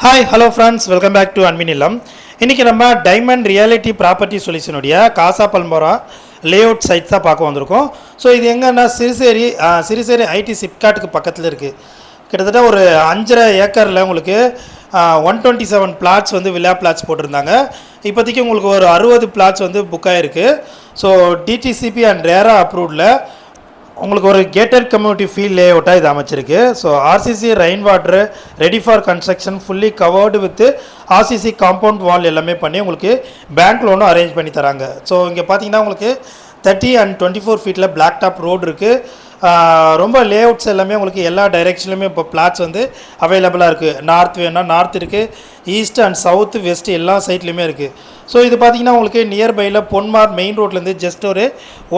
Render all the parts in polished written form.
Hi hello friends, welcome back to அன்மினிலம். இன்றைக்கி நம்ம டைமண்ட் ரியாலிட்டி ப்ராப்பர்ட்டி சொல்யூஷனுடைய காசா பல்மோரா லேஅவுட் சைட் தான் பார்க்க வந்திருக்கோம். ஸோ இது எங்கன்னா சிறுசேரி ஐடி சிப்காட்டுக்கு பக்கத்தில் இருக்குது. கிட்டத்தட்ட ஒரு 5.5 ஏக்கரில் உங்களுக்கு 127 பிளாட்ஸ் வந்து வில்லா பிளாட்ஸ் போட்டிருந்தாங்க. இப்போதைக்கு உங்களுக்கு ஒரு 60 பிளாட்ஸ் வந்து புக் ஆகிருக்கு. ஸோ டிடிசிபி அண்ட் ரேரா அப்ரூவ்டில் உங்களுக்கு ஒரு கேட்டட் கம்யூனிட்டி ஃபீல்ட் லே அவுட்டாக இது அமைச்சிருக்கு. So RCC rain water ready for construction fully covered with RCC compound wall எல்லாமே பண்ணி உங்களுக்கு பேங்க் லோனும் அரேஞ்ச் பண்ணி தராங்க. ஸோ இங்கே பார்த்தீங்கன்னா உங்களுக்கு 30 and 24 ஃபீட்டில் பிளாக் டாப் ரோடு இருக்குது. ரொம்ப லே அவுட்ஸ் எல்லாமே உங்களுக்கு எல்லா டைரெக்ஷன்லையுமே இப்போ பிளாட்ஸ் வந்து அவைலபிளாக இருக்குது. நார்த் வேணுன்னா நார்த் இருக்குது, ஈஸ்ட் அண்ட் சவுத் வெஸ்ட் எல்லா சைட்லேயுமே இருக்குது. ஸோ இது பார்த்திங்கன்னா உங்களுக்கு நியர்பையில் பொன்மார் மெயின் ரோட்லேருந்து ஜஸ்ட் ஒரு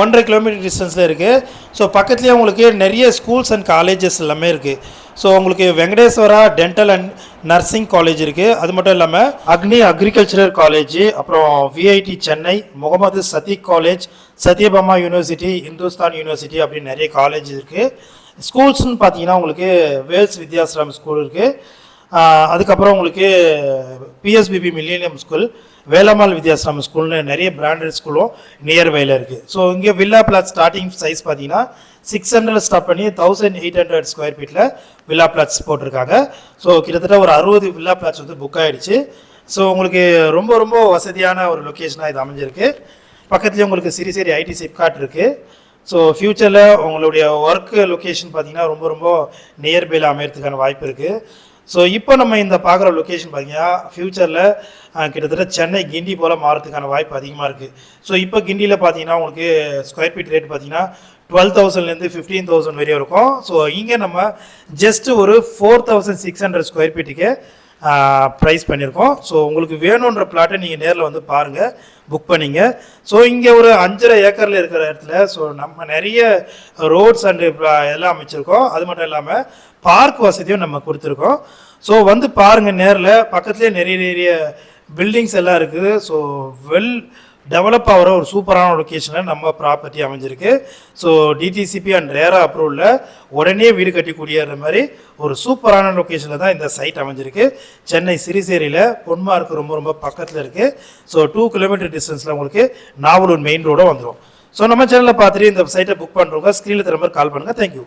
1.5 கிலோமீட்டர் டிஸ்டன்ஸில் இருக்குது. ஸோ பக்கத்துலேயே உங்களுக்கு நிறைய ஸ்கூல்ஸ் அண்ட் காலேஜஸ் எல்லாமே இருக்குது. ஸோ உங்களுக்கு Venkateswara dental and nursing college இருக்குது. அது மட்டும் இல்லாமல் அக்னி அக்ரிகல்ச்சரல் காலேஜ், அப்புறம் VIT Chennai, Mohammed Sathak college, Sathyabama university, Hindustan university அப்படின்னு நிறைய காலேஜ் இருக்குது. ஸ்கூல்ஸ்னு பார்த்தீங்கன்னா உங்களுக்கு வேல்ஸ் வித்யாஸ்ரம் ஸ்கூல் இருக்குது. அதுக்கப்புறம் உங்களுக்கு PSBB millennium school, Velammal Vidyashram ஸ்கூல்னு நிறைய பிராண்டட் ஸ்கூலும் நியர்பையில் இருக்குது. ஸோ இங்கே வில்லா பிளாட் ஸ்டார்டிங் சைஸ் பார்த்தீங்கன்னா 600 ஸ்டார்ட் பண்ணி 1800 ஸ்கொயர் ஃபீட்டில் வில்லா பிளாட்ஸ் போட்டிருக்காங்க. ஸோ கிட்டத்தட்ட ஒரு 60 வில்லா பிளாட்ஸ் வந்து புக் ஆகிடுச்சு. ஸோ உங்களுக்கு ரொம்ப ரொம்ப வசதியான ஒரு லொக்கேஷனாக இது அமைஞ்சிருக்கு. பக்கத்துலேயே உங்களுக்கு சிறுசேரி ஐடி சிப்காட் இருக்குது. ஸோ ஃப்யூச்சரில் உங்களுடைய ஒர்க் லொக்கேஷன் பார்த்தீங்கன்னா ரொம்ப ரொம்ப நியர்பையில் அமையறதுக்கான வாய்ப்பு இருக்குது. ஸோ இப்போ நம்ம இந்த பார்க்குற லொக்கேஷன் பார்த்தீங்கன்னா ஃப்யூச்சரில் கிட்டத்தட்ட சென்னை கிண்டி போல் மாறதுக்கான வாய்ப்பு அதிகமாக இருக்குது. ஸோ இப்போ கிண்டியில் பார்த்தீங்கன்னா உங்களுக்கு ஸ்கொயர் ஃபீட் ரேட் பார்த்தீங்கன்னா 12,000லேருந்து 15,000 வரையும் இருக்கும். ஸோ இங்கே நம்ம ஜஸ்ட்டு ஒரு 4,600 ஸ்கொயர் ஃபீட்டுக்கு ப்ரைஸ் பண்ணியிருக்கோம். ஸோ உங்களுக்கு வேணுன்ற பிளாட்டை நீங்கள் நேரில் வந்து பாருங்கள், புக் பண்ணிங்க. ஸோ இங்கே ஒரு 5.5 ஏக்கரில் இருக்கிற இடத்துல ஸோ நம்ம நிறைய ரோட்ஸ் அண்டு எல்லாம் அமைச்சிருக்கோம். அது மட்டும் இல்லாமல் பார்க் வசதியும் நம்ம கொடுத்துருக்கோம். ஸோ வந்து பாருங்கள் நேரில். பக்கத்துலேயே நிறைய பில்டிங்ஸ் எல்லாம் இருக்குது. ஸோ வெல் டெவலப் ஆகிற ஒரு சூப்பரான லொக்கேஷனில் நம்ம ப்ராப்பர்ட்டி அமைஞ்சிருக்கு. ஸோ டிடிசிபி அண்ட் ரேரா அப்ரூவலில் உடனே வீடு கட்டிக்கூடிய மாதிரி ஒரு சூப்பரான லொக்கேஷனில் தான் இந்த சைட் அமைஞ்சிருக்கு. சென்னை சிறுசேரியில் பொன்மார்க்கு ரொம்ப ரொம்ப பக்கத்தில் இருக்குது. ஸோ 2 கிலோமீட்டர் டிஸ்டன்ஸில் உங்களுக்கு நாவலூர் மெயின் ரோடும் வந்துடும். ஸோ நம்ம சேனலில் பார்த்துட்டு இந்த சைட்டை புக் பண்ணுறவங்க ஸ்க்ரீனில் திரும்ப கால் பண்ணுங்கள். தேங்க்யூ.